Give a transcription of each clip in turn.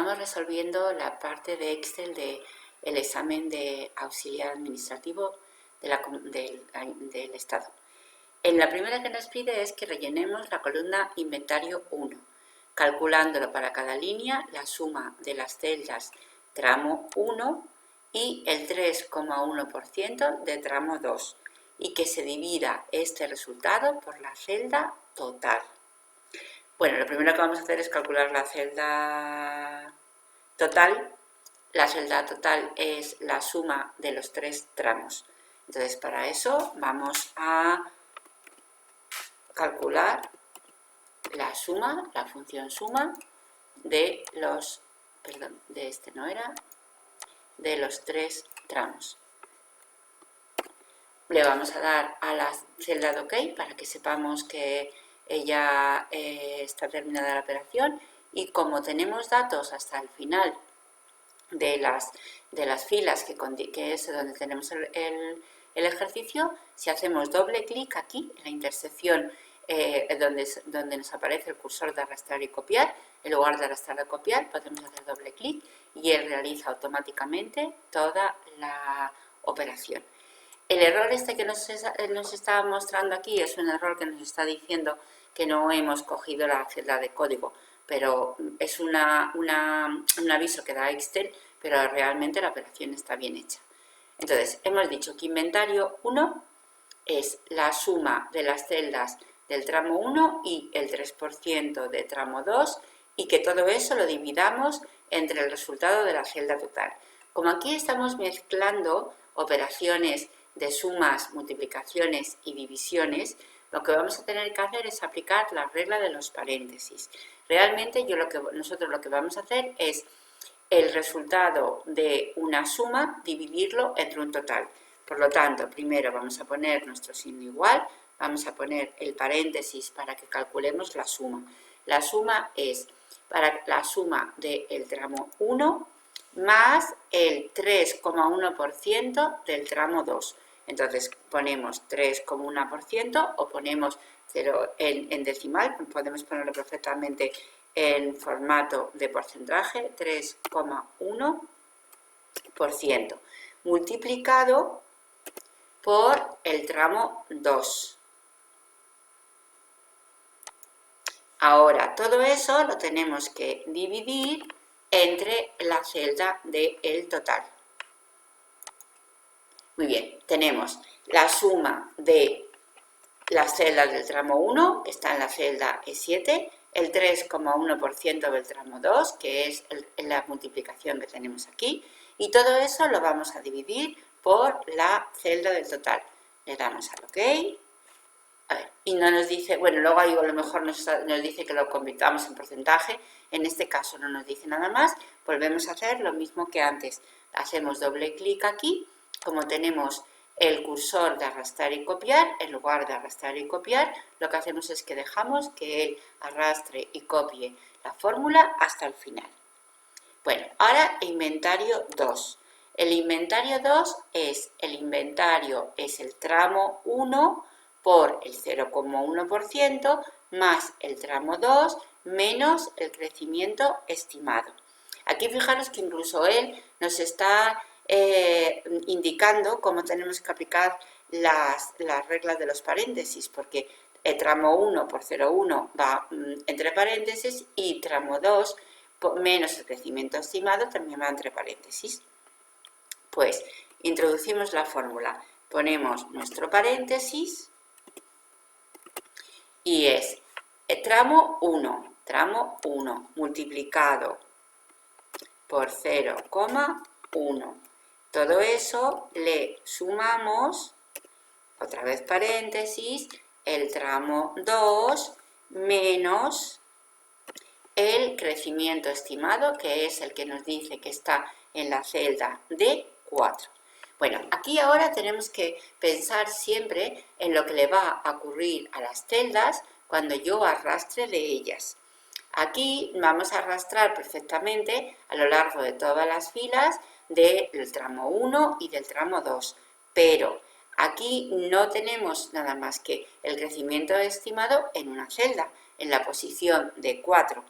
Estamos resolviendo la parte de Excel del examen de auxiliar administrativo del Estado. En la primera que nos pide es que rellenemos la columna inventario 1, calculándolo para cada línea la suma de las celdas tramo 1 y el 3,1% de tramo 2 y que se divida este resultado por la celda total. Bueno, lo primero que vamos a hacer es calcular la celda total. La celda total es la suma de los tres tramos. Entonces, para eso vamos a calcular la suma, la función suma de los, perdón, de este no era, de los tres tramos. Le vamos a dar a la celda de OK para que sepamos que ya está terminada la operación, y como tenemos datos hasta el final de las filas que es donde tenemos el ejercicio, si hacemos doble clic aquí en la intersección donde nos aparece el cursor de arrastrar y copiar, en lugar de arrastrar y copiar podemos hacer doble clic y él realiza automáticamente toda la operación. El error este que nos está mostrando aquí es un error que nos está diciendo que no hemos cogido la celda de código, pero es un aviso que da Excel, pero realmente la operación está bien hecha. Entonces, hemos dicho que inventario 1 es la suma de las celdas del tramo 1 y el 3% de tramo 2, y que todo eso lo dividamos entre el resultado de la celda total. Como aquí estamos mezclando operaciones de sumas, multiplicaciones y divisiones, lo que vamos a tener que hacer es aplicar la regla de los paréntesis. Realmente nosotros lo que vamos a hacer es el resultado de una suma, dividirlo entre un total. Por lo tanto, primero vamos a poner nuestro signo igual, vamos a poner el paréntesis para que calculemos la suma. La suma es para la suma del tramo 1 más el 3,1% del tramo 2. Entonces ponemos 3,1% o ponemos 0 en decimal, podemos ponerlo perfectamente en formato de porcentaje, 3,1% multiplicado por el tramo 2. Ahora, todo eso lo tenemos que dividir entre la celda del total. Muy bien, tenemos la suma de las celdas del tramo 1, que está en la celda E7, el 3,1% del tramo 2, que es la multiplicación que tenemos aquí, y todo eso lo vamos a dividir por la celda del total. Le damos al OK. A ver, y no nos dice, bueno, luego ahí a lo mejor nos dice que lo convirtamos en porcentaje. En este caso no nos dice nada más. Volvemos a hacer lo mismo que antes. Hacemos doble clic aquí. Como tenemos el cursor de arrastrar y copiar, en lugar de arrastrar y copiar, lo que hacemos es que dejamos que él arrastre y copie la fórmula hasta el final. Bueno, ahora inventario 2. El inventario 2 es el tramo 1 por el 0,1% más el tramo 2 menos el crecimiento estimado. Aquí fijaros que incluso él nos está indicando cómo tenemos que aplicar las reglas de los paréntesis, porque el tramo 1 por 0,1 va entre paréntesis y tramo 2 menos el crecimiento estimado también va entre paréntesis. Pues introducimos la fórmula, ponemos nuestro paréntesis y es el tramo 1 multiplicado por 0,1. Todo eso le sumamos, otra vez paréntesis, el tramo 2 menos el crecimiento estimado, que es el que nos dice que está en la celda D4. Bueno, aquí ahora tenemos que pensar siempre en lo que le va a ocurrir a las celdas cuando yo arrastre de ellas. Aquí vamos a arrastrar perfectamente a lo largo de todas las filas del tramo 1 y del tramo 2, pero aquí no tenemos nada más que el crecimiento estimado en una celda, en la posición D4.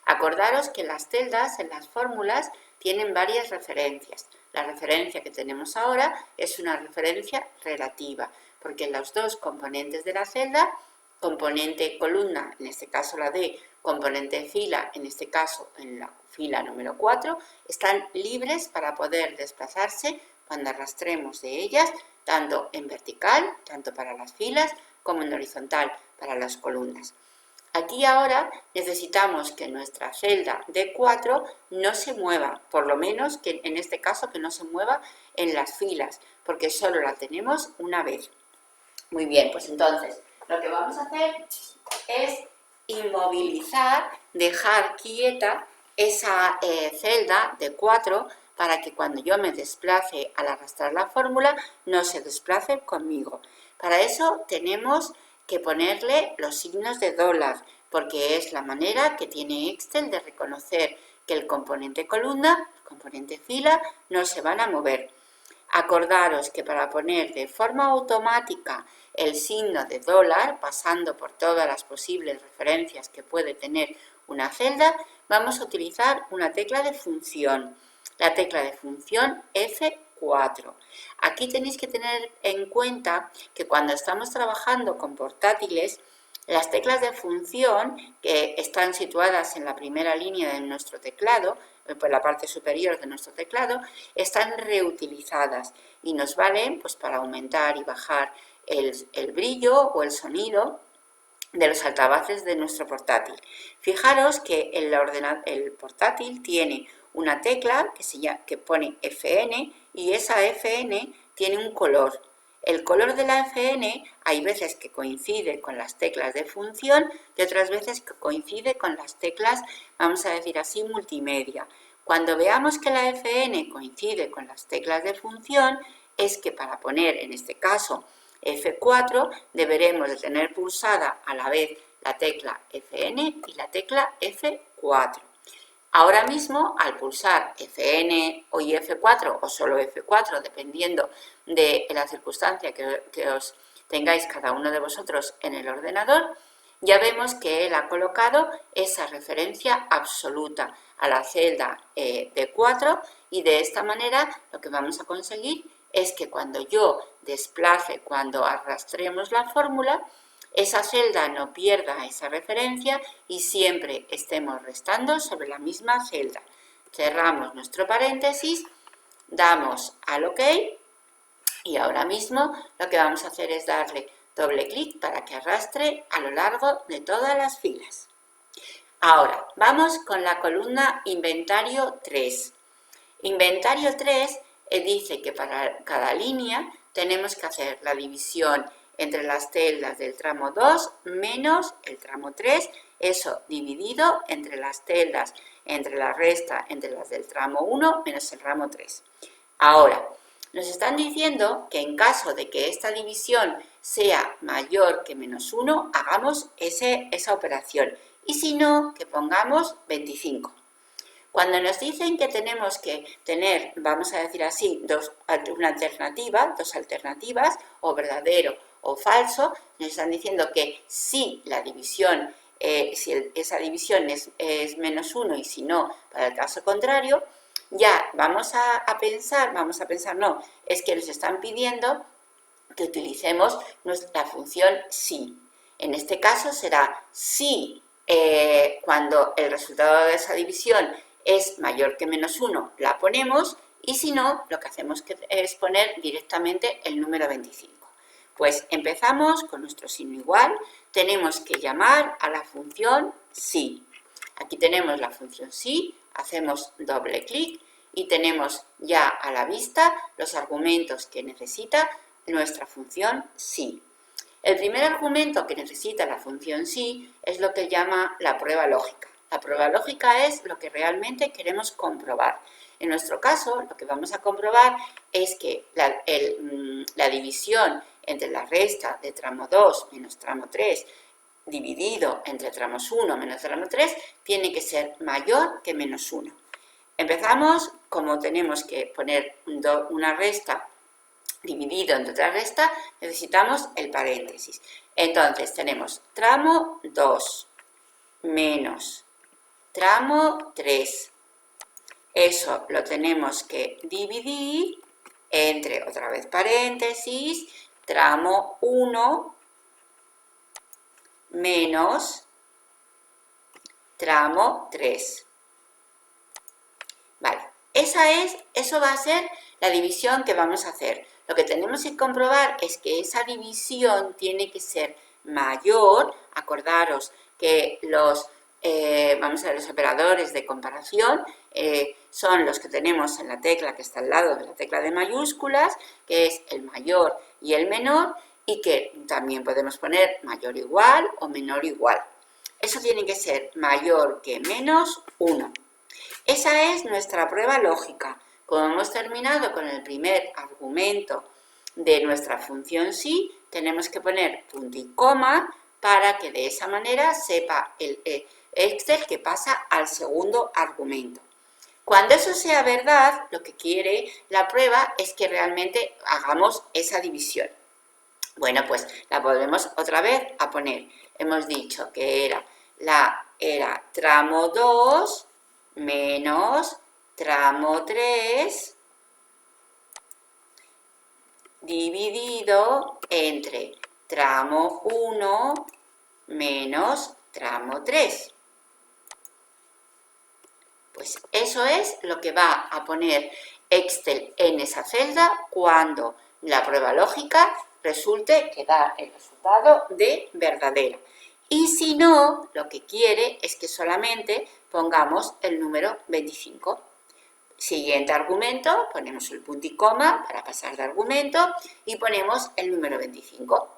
Acordaros que las celdas en las fórmulas tienen varias referencias. La referencia que tenemos ahora es una referencia relativa, porque los dos componentes de la celda, componente columna, en este caso la D, componente fila, en este caso en la fila número 4, están libres para poder desplazarse cuando arrastremos de ellas, tanto en vertical, tanto para las filas, como en horizontal, para las columnas. Aquí ahora necesitamos que nuestra celda D4 no se mueva, por lo menos que en este caso que no se mueva en las filas, porque solo la tenemos una vez. Muy bien, pues entonces lo que vamos a hacer es inmovilizar, dejar quieta esa celda D4 para que cuando yo me desplace al arrastrar la fórmula no se desplace conmigo. Para eso tenemos que ponerle los signos de dólar, porque es la manera que tiene Excel de reconocer que el componente columna, el componente fila, no se van a mover. Acordaros que para poner de forma automática el signo de dólar, pasando por todas las posibles referencias que puede tener una celda, vamos a utilizar una tecla de función, la tecla de función F4. Aquí tenéis que tener en cuenta que cuando estamos trabajando con portátiles, las teclas de función que están situadas en la primera línea de nuestro teclado, por la parte superior de nuestro teclado, están reutilizadas y nos valen pues, para aumentar y bajar el brillo o el sonido de los altavoces de nuestro portátil. Fijaros que el portátil tiene una tecla que pone FN y esa FN tiene un color. El color de la FN hay veces que coincide con las teclas de función y otras veces que coincide con las teclas, vamos a decir así, multimedia. Cuando veamos que la FN coincide con las teclas de función, es que para poner, en este caso, F4, deberemos de tener pulsada a la vez la tecla FN y la tecla F4. Ahora mismo, al pulsar FN o F4 o solo F4, dependiendo de la circunstancia que os tengáis cada uno de vosotros en el ordenador, ya vemos que él ha colocado esa referencia absoluta a la celda D4 y de esta manera lo que vamos a conseguir es que cuando yo desplace, cuando arrastremos la fórmula, esa celda no pierda esa referencia y siempre estemos restando sobre la misma celda. Cerramos nuestro paréntesis, damos al OK y ahora mismo lo que vamos a hacer es darle doble clic para que arrastre a lo largo de todas las filas. Ahora, vamos con la columna Inventario 3. Inventario 3 dice que para cada línea tenemos que hacer la división entre las celdas del tramo 2 menos el tramo 3, eso dividido entre las celdas, entre la resta, entre las del tramo 1 menos el tramo 3. Ahora, nos están diciendo que en caso de que esta división sea mayor que menos 1, hagamos esa operación. Y si no, que pongamos 25. Cuando nos dicen que tenemos que tener, vamos a decir así, dos alternativas, o verdadero o falso, nos están diciendo que si la división, si esa división es menos 1 y si no, para el caso contrario, ya vamos a pensar, no, es que nos están pidiendo que utilicemos la función si. En este caso será si cuando el resultado de esa división es mayor que menos 1, la ponemos, y si no, lo que hacemos es poner directamente el número 25. Pues empezamos con nuestro signo igual, tenemos que llamar a la función si. Aquí tenemos la función si, hacemos doble clic y tenemos ya a la vista los argumentos que necesita nuestra función si. El primer argumento que necesita la función si es lo que llama la prueba lógica. La prueba lógica es lo que realmente queremos comprobar. En nuestro caso, lo que vamos a comprobar es que la división entre la resta de tramo 2 menos tramo 3 dividido entre tramos 1 menos tramo 3 tiene que ser mayor que menos 1. Empezamos, como tenemos que poner una resta dividido entre otra resta, necesitamos el paréntesis. Entonces tenemos tramo 2 menos tramo 3. Eso lo tenemos que dividir entre, otra vez paréntesis, tramo 1 menos tramo 3. Vale, eso va a ser la división que vamos a hacer. Lo que tenemos que comprobar es que esa división tiene que ser mayor. Acordaros que los operadores de comparación son los que tenemos en la tecla que está al lado de la tecla de mayúsculas, que es el mayor y el menor, y que también podemos poner mayor igual o menor igual. Eso tiene que ser mayor que menos 1. Esa es nuestra prueba lógica. Como hemos terminado con el primer argumento de nuestra función sí, tenemos que poner punto y coma para que de esa manera sepa el Excel que pasa al segundo argumento. Cuando eso sea verdad, lo que quiere la prueba es que realmente hagamos esa división. Bueno, pues la volvemos otra vez a poner. Hemos dicho que era tramo 2 menos tramo 3 dividido entre tramo 1 menos tramo 3. Pues eso es lo que va a poner Excel en esa celda cuando la prueba lógica resulte que da el resultado de verdadera. Y si no, lo que quiere es que solamente pongamos el número 25. Siguiente argumento, ponemos el punto y coma para pasar de argumento y ponemos el número 25.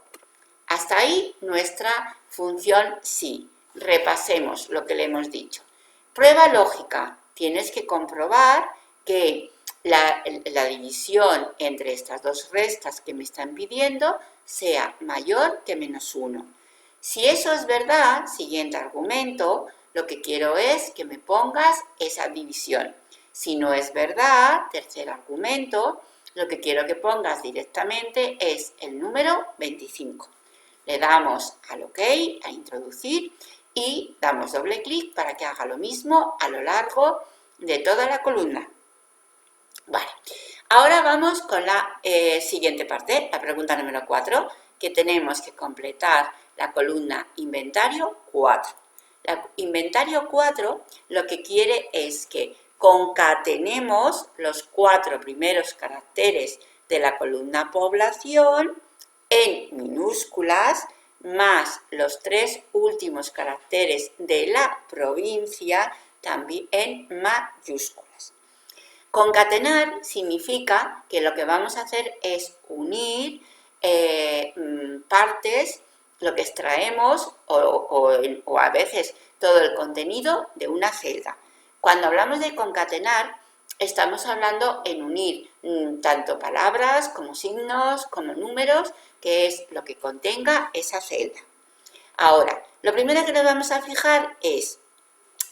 Hasta ahí nuestra función sí. Repasemos lo que le hemos dicho. Prueba lógica. Tienes que comprobar que la división entre estas dos restas que me están pidiendo sea mayor que menos 1. Si eso es verdad, siguiente argumento, lo que quiero es que me pongas esa división. Si no es verdad, tercer argumento, lo que quiero que pongas directamente es el número 25. Le damos al OK, a introducir, y damos doble clic para que haga lo mismo a lo largo de toda la columna. Vale, ahora vamos con la siguiente parte, la pregunta número 4, que tenemos que completar la columna inventario 4. La inventario 4 lo que quiere es que concatenemos los 4 primeros caracteres de la columna población en minúsculas más los 3 últimos caracteres de la provincia también en mayúsculas. Concatenar significa que lo que vamos a hacer es unir partes, lo que extraemos o a veces todo el contenido de una celda. Cuando hablamos de concatenar, estamos hablando en unir tanto palabras como signos, como números, que es lo que contenga esa celda. Ahora, lo primero que nos vamos a fijar es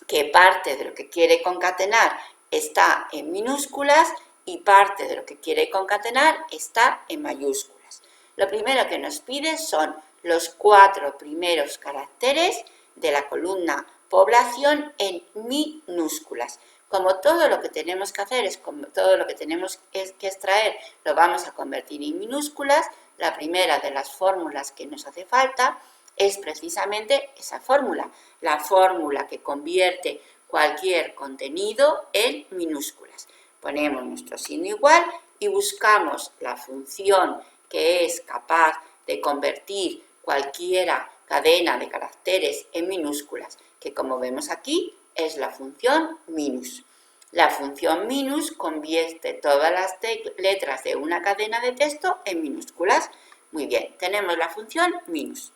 que parte de lo que quiere concatenar está en minúsculas y parte de lo que quiere concatenar está en mayúsculas. Lo primero que nos pide son los 4 primeros caracteres de la columna población en minúsculas. Como todo lo que tenemos que hacer es como todo lo que tenemos que extraer lo vamos a convertir en minúsculas, la primera de las fórmulas que nos hace falta es precisamente esa fórmula, la fórmula que convierte cualquier contenido en minúsculas. Ponemos nuestro signo igual y buscamos la función que es capaz de convertir cualquier cadena de caracteres en minúsculas, que como vemos aquí es la función minus. La función minus convierte todas las letras de una cadena de texto en minúsculas. Muy bien, tenemos la función minus.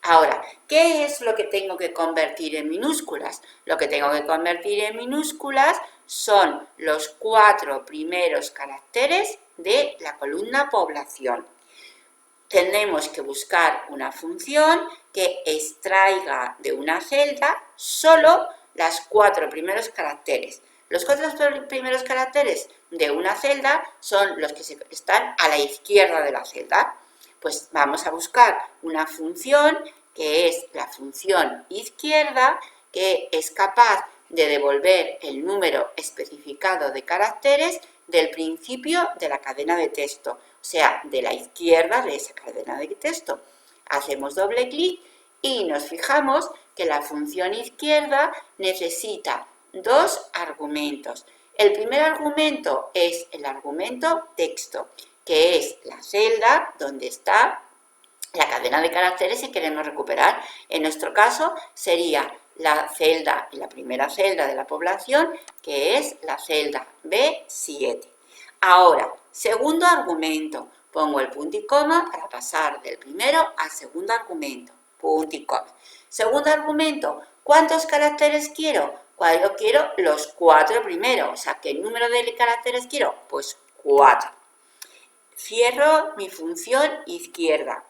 Ahora, ¿qué es lo que tengo que convertir en minúsculas? Lo que tengo que convertir en minúsculas son los 4 primeros caracteres de la columna población. Tenemos que buscar una función que extraiga de una celda solo los 4 primeros caracteres. Los 4 primeros caracteres de una celda son los que están a la izquierda de la celda. Pues vamos a buscar una función que es la función izquierda, que es capaz de devolver el número especificado de caracteres del principio de la cadena de texto, o sea, de la izquierda de esa cadena de texto. Hacemos doble clic y nos fijamos que la función izquierda necesita dos argumentos. El primer argumento es el argumento texto, que es la celda donde está la cadena de caracteres que queremos recuperar. En nuestro caso sería la celda, la primera celda de la población, que es la celda B7. Ahora, segundo argumento, pongo el punto y coma para pasar del primero al segundo argumento, punto y coma. Segundo argumento, ¿cuántos caracteres quiero? Yo quiero los 4 primeros, o sea, ¿qué número de caracteres quiero? Pues 4. Cierro mi función izquierda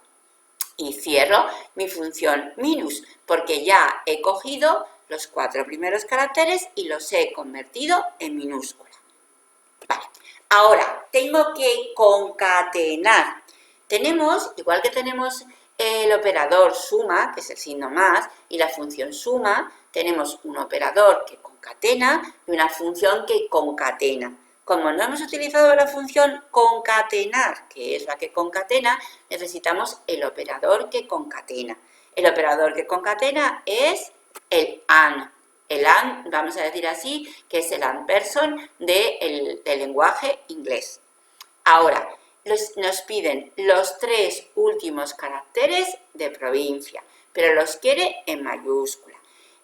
y cierro mi función minus, porque ya he cogido los 4 primeros caracteres y los he convertido en minúscula. Vale. Ahora, tengo que concatenar. Tenemos, igual que tenemos el operador suma, que es el signo más, y la función suma, tenemos un operador que concatena y una función que concatena. Como no hemos utilizado la función concatenar, que es la que concatena, necesitamos el operador que concatena. El operador que concatena es el AND. El AND, vamos a decir así, que es el ampersand del lenguaje inglés. Ahora, nos piden los 3 últimos caracteres de provincia, pero los quiere en mayúscula.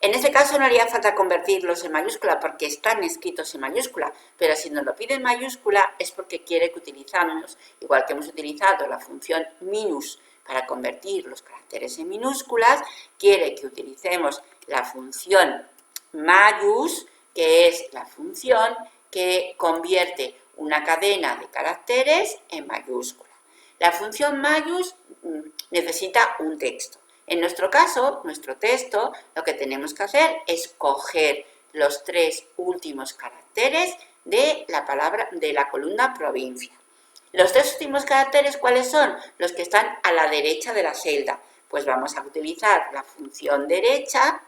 En este caso no haría falta convertirlos en mayúscula porque están escritos en mayúscula, pero si nos lo pide en mayúscula es porque quiere que utilizamos, igual que hemos utilizado la función minus para convertir los caracteres en minúsculas, quiere que utilicemos la función mayús, que es la función que convierte una cadena de caracteres en mayúscula. La función mayús necesita un texto. En nuestro caso, nuestro texto, lo que tenemos que hacer es coger los 3 últimos caracteres de la columna provincia. Los 3 últimos caracteres, ¿cuáles son? Los que están a la derecha de la celda. Pues vamos a utilizar la función derecha,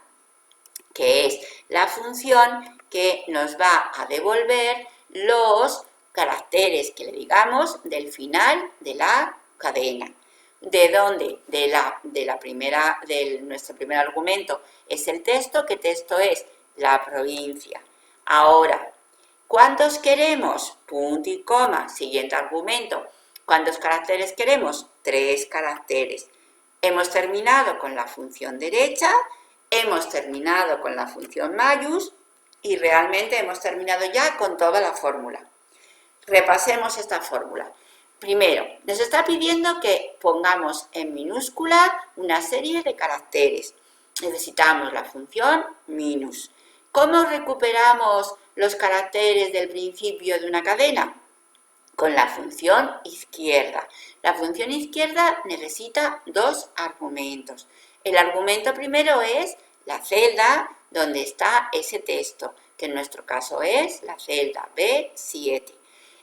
que es la función que nos va a devolver los caracteres que le digamos del final de la cadena. ¿De dónde? De nuestro primer argumento es el texto. ¿Qué texto es? La provincia. Ahora, ¿cuántos queremos? Punto y coma. Siguiente argumento. ¿Cuántos caracteres queremos? 3 caracteres. Hemos terminado con la función derecha, hemos terminado con la función mayús y realmente hemos terminado ya con toda la fórmula. Repasemos esta fórmula. Primero, nos está pidiendo que pongamos en minúscula una serie de caracteres. Necesitamos la función minus. ¿Cómo recuperamos los caracteres del principio de una cadena? Con la función izquierda. La función izquierda necesita 2 argumentos. El argumento primero es la celda donde está ese texto, que en nuestro caso es la celda B7.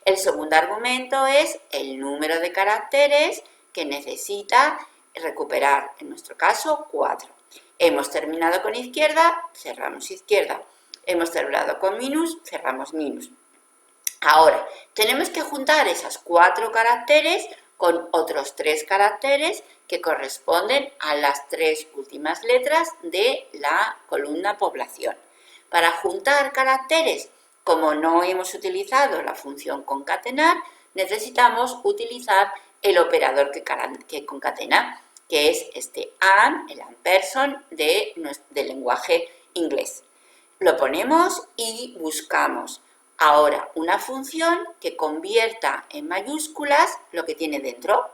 El segundo argumento es el número de caracteres que necesita recuperar, en nuestro caso 4. Hemos terminado con izquierda, cerramos izquierda. Hemos terminado con minus, cerramos minus. Ahora, tenemos que juntar esos 4 caracteres con otros 3 caracteres que corresponden a las 3 últimas letras de la columna población. Para juntar caracteres, como no hemos utilizado la función concatenar, necesitamos utilizar el operador que concatena, que es este AND, el ampersand del lenguaje inglés. Lo ponemos y buscamos ahora una función que convierta en mayúsculas lo que tiene dentro,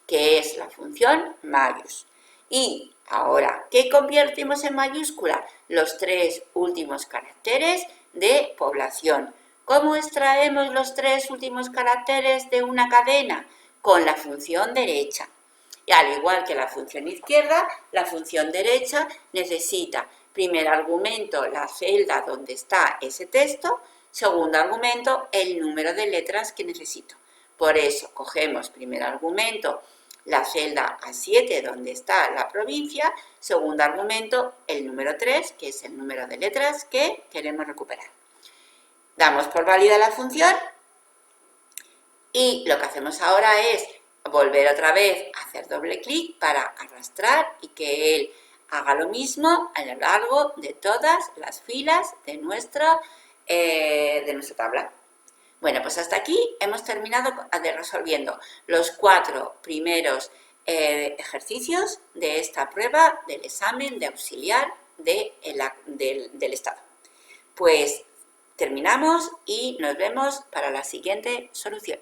que es la función mayús. Y ahora, ¿qué convertimos en mayúscula? Los 3 últimos caracteres de población. ¿Cómo extraemos los 3 últimos caracteres de una cadena? Con la función derecha. Y al igual que la función izquierda, la función derecha necesita primer argumento la celda donde está ese texto, segundo argumento el número de letras que necesito. Por eso cogemos primer argumento la celda A7 donde está la provincia, segundo argumento el número 3, que es el número de letras que queremos recuperar. Damos por válida la función y lo que hacemos ahora es volver otra vez a hacer doble clic para arrastrar y que él haga lo mismo a lo largo de todas las filas de nuestra tabla. Bueno, pues hasta aquí hemos terminado resolviendo los 4 primeros ejercicios de esta prueba del examen de auxiliar del Estado. Pues terminamos y nos vemos para la siguiente solución.